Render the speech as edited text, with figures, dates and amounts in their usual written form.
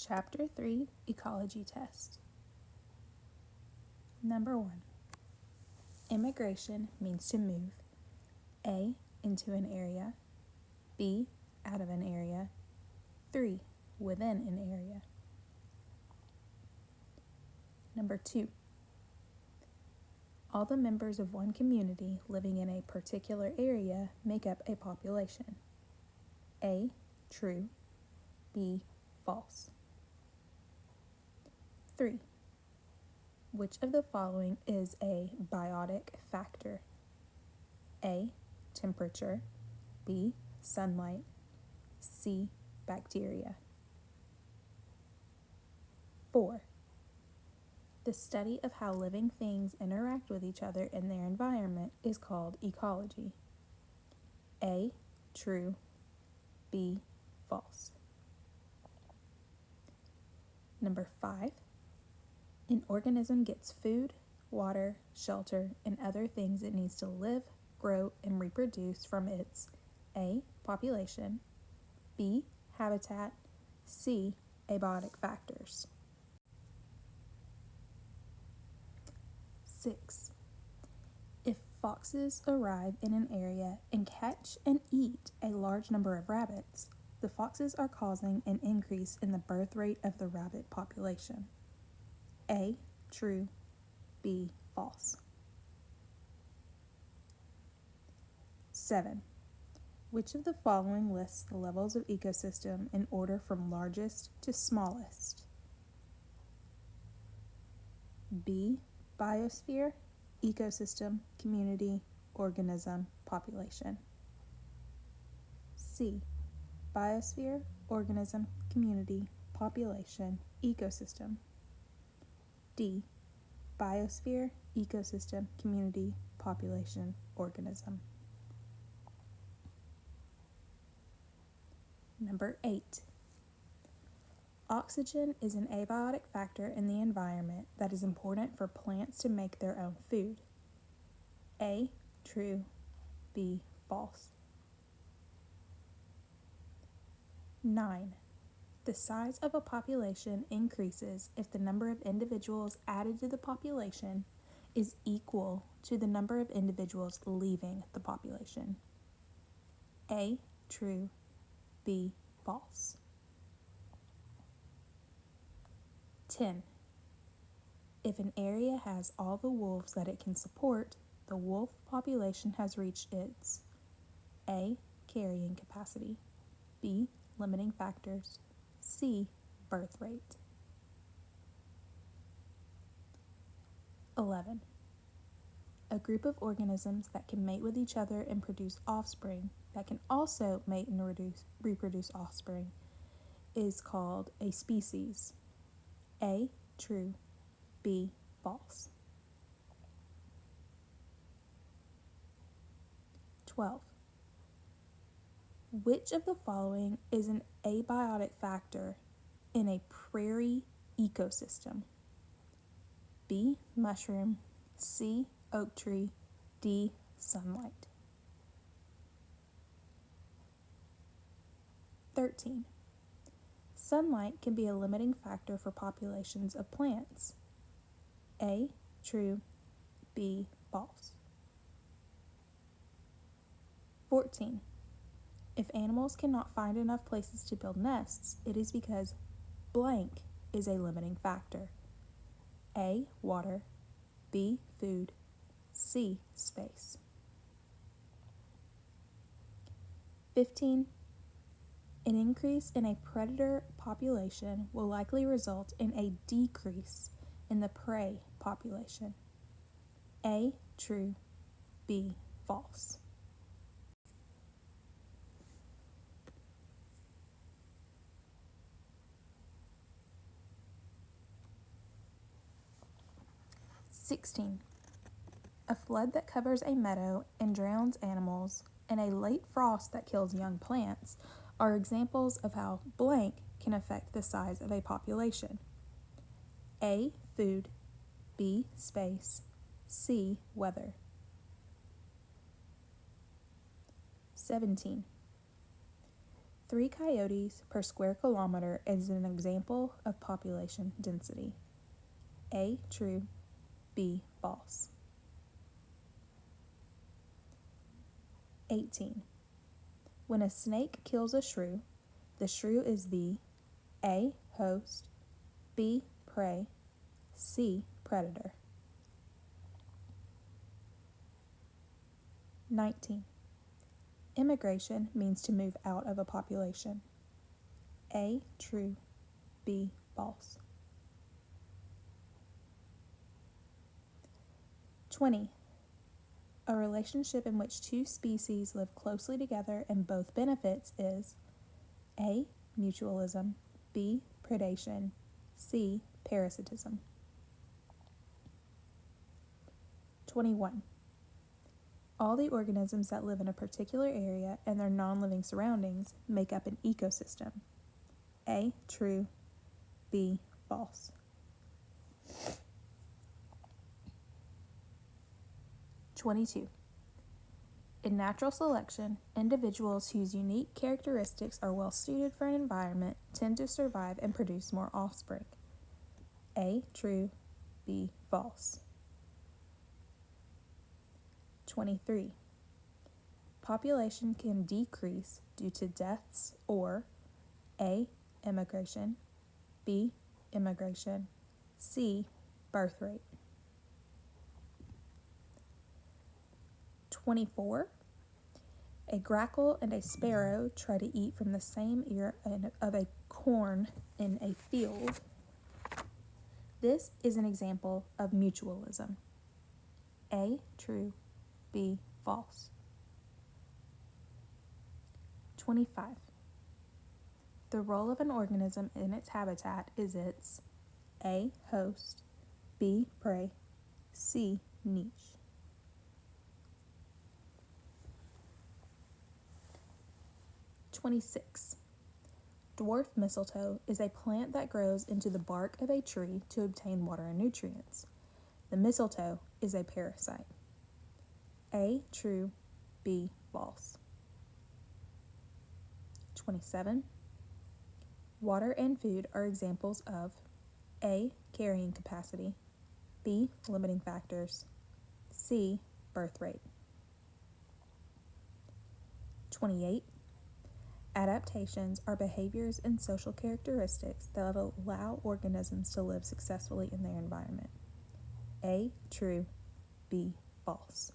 Chapter 3, Ecology Test. Number 1. Immigration means to move A. into an area, B. out of an area, 3. within an area. Number 2. All the members of one community living in a particular area make up a population. A. True, B. False. 3. Which of the following is a biotic factor? A. Temperature, B. Sunlight, C. Bacteria. 4. The study of how living things interact with each other in their environment is called ecology. A. True, B. False. Number 5. An organism gets food, water, shelter, and other things it needs to live, grow, and reproduce from its A. population, B. habitat, C. abiotic factors. 6. If foxes arrive in an area and catch and eat a large number of rabbits, the foxes are causing an increase in the birth rate of the rabbit population. A. True, B. False. 7. Which of the following lists the levels of ecosystem in order from largest to smallest? B. Biosphere, ecosystem, community, organism, population. C. Biosphere, organism, community, population, ecosystem. D. Biosphere, ecosystem, community, population, organism. Number 8. Oxygen is an abiotic factor in the environment that is important for plants to make their own food. A. True, B. False. 9. The size of a population increases if the number of individuals added to the population is equal to the number of individuals leaving the population. A. True, B. False. 10. If an area has all the wolves that it can support, the wolf population has reached its A. carrying capacity, B. limiting factors, C. birth rate. 11. A group of organisms that can mate with each other and produce offspring that can also mate and reproduce offspring is called a species. A. True, B. False. 12. Which of the following is an abiotic factor in a prairie ecosystem? B. Mushroom, C. Oak tree, D. Sunlight. 13. Sunlight can be a limiting factor for populations of plants. A. True, B. False. 14. If animals cannot find enough places to build nests, it is because blank is a limiting factor. A. Water, B. Food, C. Space. 15. An increase in a predator population will likely result in a decrease in the prey population. A. True, B. False. 16. A flood that covers a meadow and drowns animals, and a late frost that kills young plants are examples of how blank can affect the size of a population. A. Food, B. Space, C. Weather. 17. 3 coyotes per square kilometer is an example of population density. A, true, B, false. 18. When a snake kills a shrew, the shrew is the A, host, B, prey, C, predator. 19. Immigration means to move out of a population. A, true, B, false. 20. A relationship in which two species live closely together and both benefits is A, mutualism, B, predation, C, parasitism. 21. All the organisms that live in a particular area and their non-living surroundings make up an ecosystem. A, true, B, false. 22. In natural selection, individuals whose unique characteristics are well suited for an environment tend to survive and produce more offspring. A, true, B, false. 23. Population can decrease due to deaths or A, immigration, B, immigration, C, birth rate. 24. A grackle and a sparrow try to eat from the same ear of a corn in a field. This is an example of mutualism. A, true, B, false. 25. The role of an organism in its habitat is its A, host, B, prey, C, niche. 26. Dwarf mistletoe is a plant that grows into the bark of a tree to obtain water and nutrients. The mistletoe is a parasite. A, true, B, false. 27. Water and food are examples of A, carrying capacity, B, limiting factors, C, birth rate. 28. Adaptations are behaviors and social characteristics that allow organisms to live successfully in their environment. A, true, B, false.